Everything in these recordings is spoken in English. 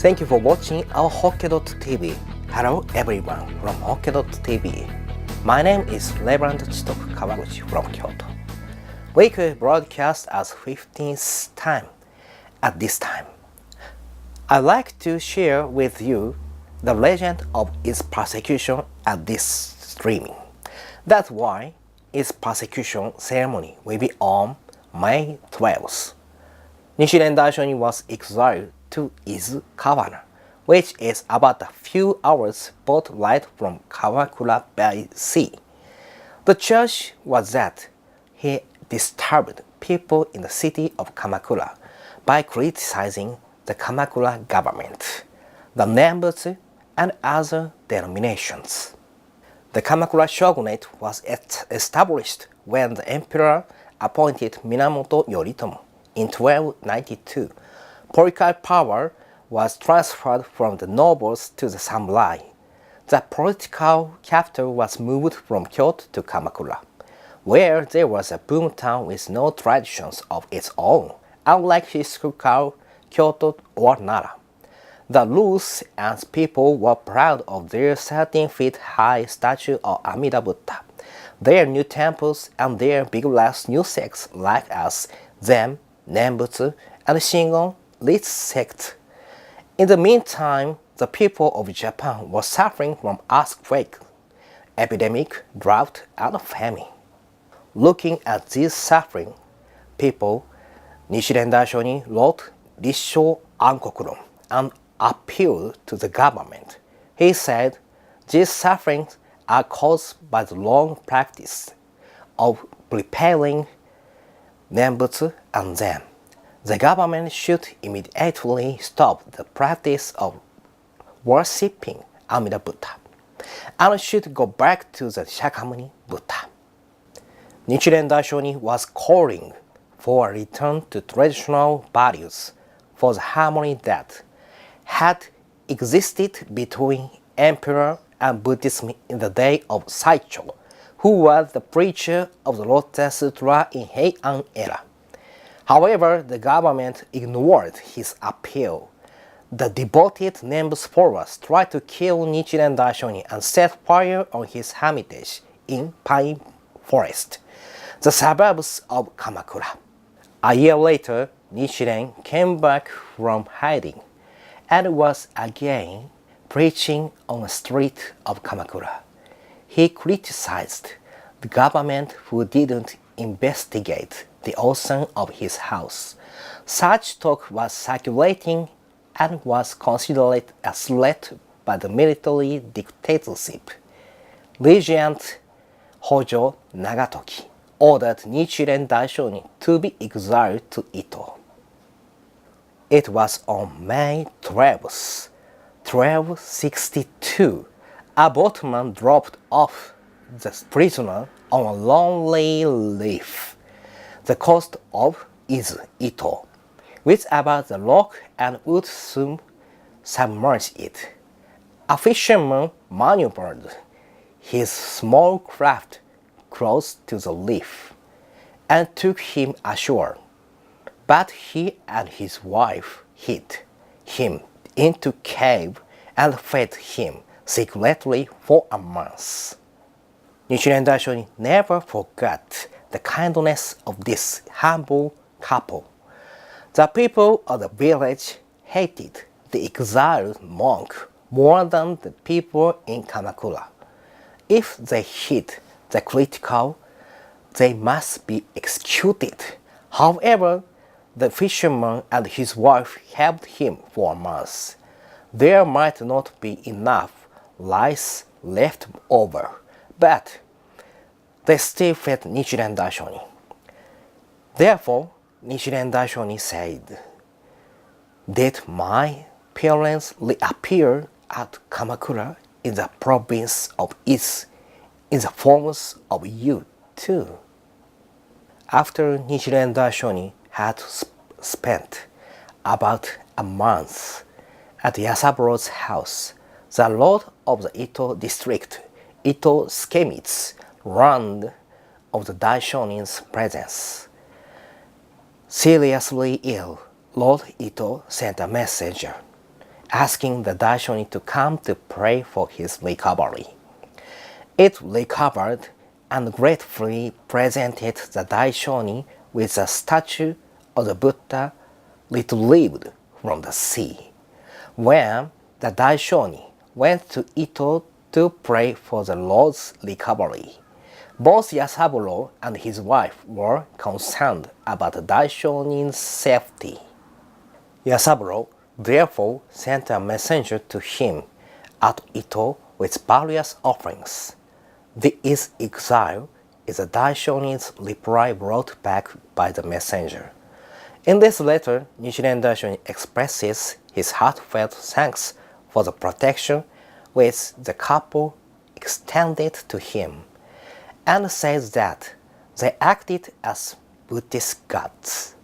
Thank you for watching our Hokke.tv. Hello everyone from Hokke.tv. My name is Reverend Chitoku Kawaguchi from Kyoto. We could broadcast as 15th time at this time. I'd like to share with you the legend of its persecution at this streaming. That's why its persecution ceremony will be on May 12th. Nichiren Daishonin was exiled to Izu Kawana, which is about a few hours boat ride from Kamakura by sea. The charge was that he disturbed people in the city of Kamakura by criticizing the Kamakura government, the Nembutsu, and other denominations. The Kamakura shogunate was established when the emperor appointed Minamoto Yoritomo in 1292. Political power was transferred from the nobles to the samurai. The political capital was moved from Kyoto to Kamakura, where there was a boomtown with no traditions of its own, unlike historical Kyoto or Nara. The rulers and people were proud of their 13-feet-high statue of Amida Buddha, their new temples, and their vigorous new sects like as Zen, Nembutsu, and Shingon Lit sect. In the meantime, the people of Japan were suffering from earthquake, epidemic, drought, and famine. Looking at this suffering people, Nichiren Daishonin wrote Rissho Ankokuron and appealed to the government. He said, these sufferings are caused by the long practice of preparing Nembutsu and Zen. The government should immediately stop the practice of worshipping Amida Buddha and should go back to the Shakyamuni Buddha. Nichiren Daishonin was calling for a return to traditional values for the harmony that had existed between Emperor and Buddhism in the day of Saicho, who was the preacher of the Lotus Sutra in Heian era. However, the government ignored his appeal. The devoted Nembutsu followers tried to kill Nichiren Daishonin and set fire on his hermitage in Pine Forest, the suburbs of Kamakura. A year later, Nichiren came back from hiding and was again preaching on the street of Kamakura. He criticized the government who didn't investigate the arson of his house. Such talk was circulating and was considered a threat by the military dictatorship. Regent Hojo Nagatoki ordered Nichiren Daishonin to be exiled to Ito. It was on May 12th, 1262, a boatman dropped off the prisoner on a lonely reef, the coast of Izu, Ito, which about the rock and would soon submerge it. A fisherman maneuvered his small craft close to the reef and took him ashore, but he and his wife hid him into cave and fed him secretly for a month. Nichiren Daishonin never forgot the kindness of this humble couple. The people of the village hated the exiled monk more than the people in Kamakura. If they hid the critical, they must be executed. However, the fisherman and his wife helped him for a month. There might not be enough rice left over, but they still fed Nichiren Daishonin. Therefore, Nichiren Daishonin said, "Did my parents reappear at Kamakura in the province of Is in the forms of you too?" After Nichiren Daishonin had spent about a month at Yasaburo's house, the lord of the Ito district, Ito Skemitsu, learned of the Daishonin's presence. Seriously ill, Lord Ito sent a messenger asking the Daishonin to come to pray for his recovery. It recovered and gratefully presented the Daishonin with a statue of the Buddha retrieved from the sea. When the Daishonin went to Ito to pray for the Lord's recovery, both Yasaburo and his wife were concerned about the Daishonin's safety. Yasaburo therefore sent a messenger to him at Ito with various offerings. This exile is the Daishonin's reply brought back by the messenger. In this letter, Nichiren Daishonin expresses his heartfelt thanks for the protection which the couple extended to him, and says that they acted as Buddhist gods.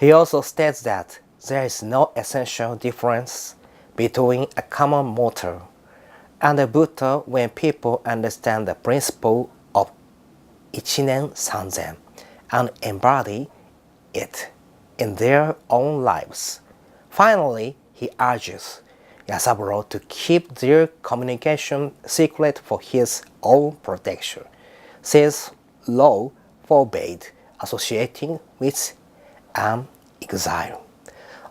He also states that there is no essential difference between a common mortal and a Buddha when people understand the principle of Ichinen Sanzen and embody it in their own lives. Finally, he urges Yasaburo to keep their communication secret for his own protection, since law forbade associating with an exile.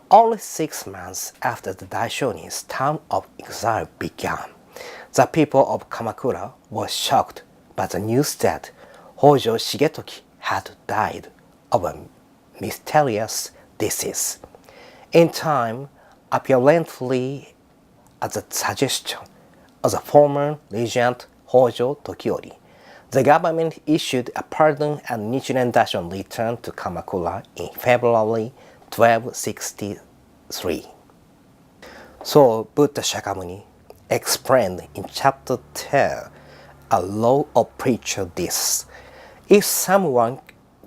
Only 6 months after the Daishonin's term of exile began, the people of Kamakura were shocked by the news that Hojo Shigetoki had died of a mysterious disease. In time, apparently at the suggestion of the former regent Hojo Tokiori, the government issued a pardon and Nichiren Daishonin returned to Kamakura in February 1263. So Buddha Shakyamuni explained in chapter 10 a law of prejudice. If someone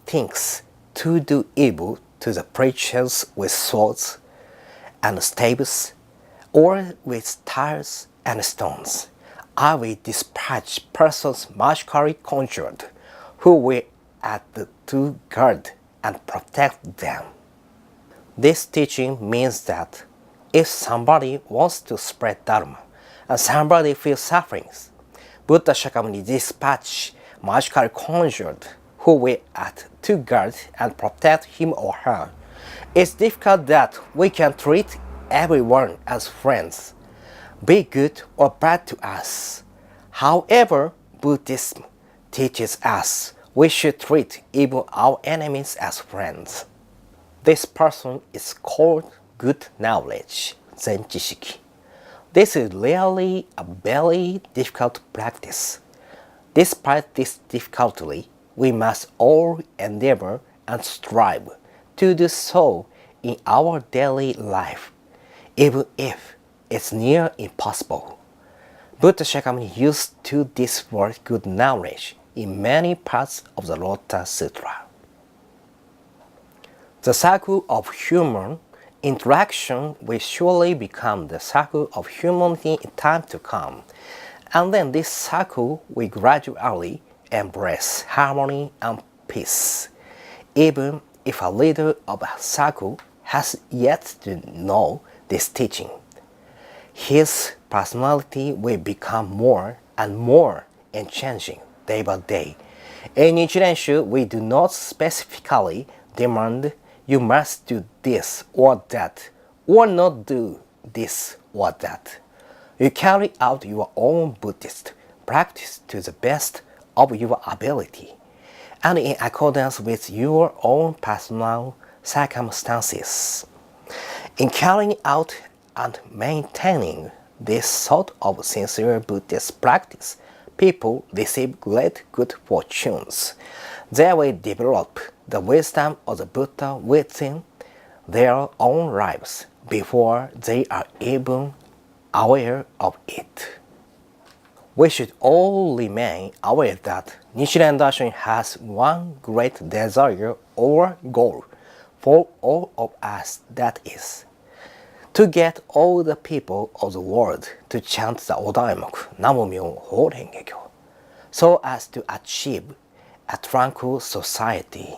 thinks to do evil to the preachers with swords and staves, or with tiles and stones, I will dispatch persons magically conjured, who will act to guard and protect them. This teaching means that if somebody wants to spread Dharma and somebody feels sufferings, Buddha Shakyamuni dispatch magically conjured who will act to guard and protect him or her. It's difficult that we can treat everyone as friends, be good or bad to us. However, Buddhism teaches us we should treat even our enemies as friends. This person is called good knowledge, Zen-jishiki. This is really a very difficult practice. Despite this difficulty, we must all endeavor and strive to do so in our daily life, even if it's near impossible. Buddha Shakyamuni used this word good knowledge in many parts of the Lotus Sutra. The circle of human interaction will surely become the circle of humanity in time to come, and then this circle will gradually embrace harmony and peace, even if a leader of a circle has yet to know this teaching. His personality will become more and more enchanging day by day. In Nichiren-shu, we do not specifically demand you must do this or that, or not do this or that. You carry out your own Buddhist practice to the best of your ability, and in accordance with your own personal circumstances. In carrying out and maintaining this sort of sincere Buddhist practice, people receive great good fortunes. They will develop the wisdom of the Buddha within their own lives before they are even aware of it. We should all remain aware that Nichiren Daishonin has one great desire or goal for all of us, that is, to get all the people of the world to chant the Odaimoku Namu-myoho-renge-kyo, so as to achieve a tranquil society,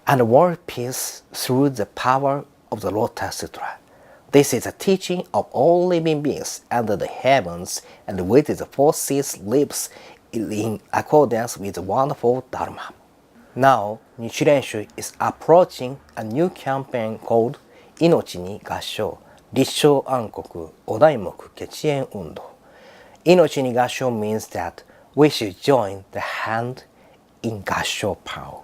and world peace through the power of the Lotus Sutra. This is a teaching of all living beings under the heavens and with its forces lives in accordance with the wonderful Dharma. Now, Nichiren is approaching a new campaign called 命に合唱、立正安国、お題目決縁運動。命に合唱 means that we should join the hand in 合唱 power.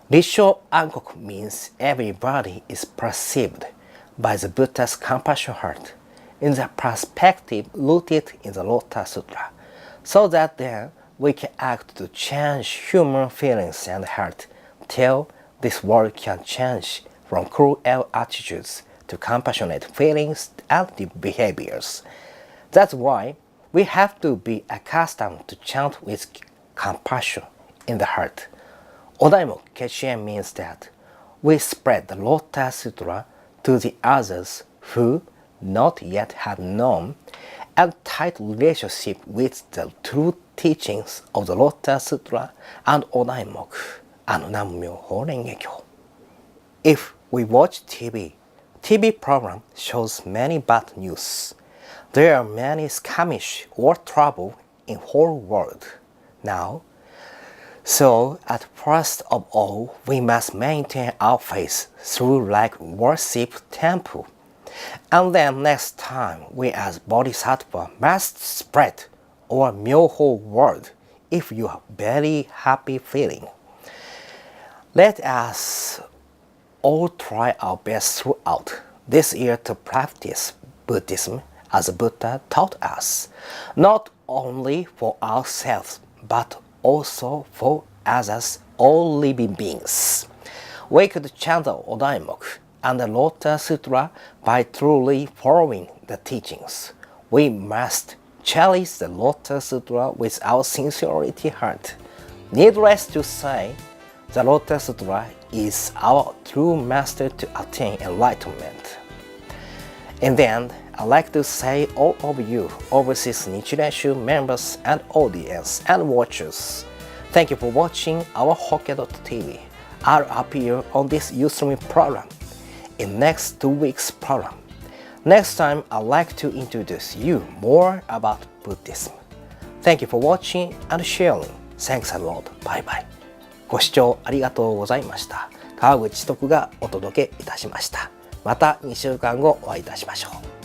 立正安国 means everybody is perceived by the Buddha's compassion heart in the perspective rooted in the Lotus Sutra, so that then we can act to change human feelings and heart till this world can change from cruel attitudes to compassionate feelings and behaviors. That's why we have to be accustomed to chant with compassion in the heart. お題目決縁 means that we spread the Lotus Sutra to the others who not yet have known and tight relationship with the true teachings of the Lotus Sutra and お題目南無妙法蓮華経. If we watch TV program shows many bad news. There are many skirmish or trouble in whole world now. So at first of all, we must maintain our faith through like worship temple. And then next time, we as Bodhisattva must spread our Myoho word if you are very happy feeling. Let us all try our best throughout this year to practice Buddhism as the Buddha taught us, not only for ourselves but also for others, all living beings. We could chant the お題目 and the Lotus Sutra by truly following the teachings. We must cherish the Lotus Sutra with our sincerity heart. Needless to say, the Lotus Sutra is our true master to attain enlightenment. And then, I'd like to say all of you overseas Nichiren members and audience and watchers, thank you for watching our Hokke.tv. I'll appear on this Ustream program in next 2 weeks program. Next time, I'd like to introduce you more about Buddhism. Thank you for watching and sharing. Thanks a lot. Bye bye. ご視聴ありがとうございました。川口智徳がお届けいたしました。また2週間後お会いいたしましょう。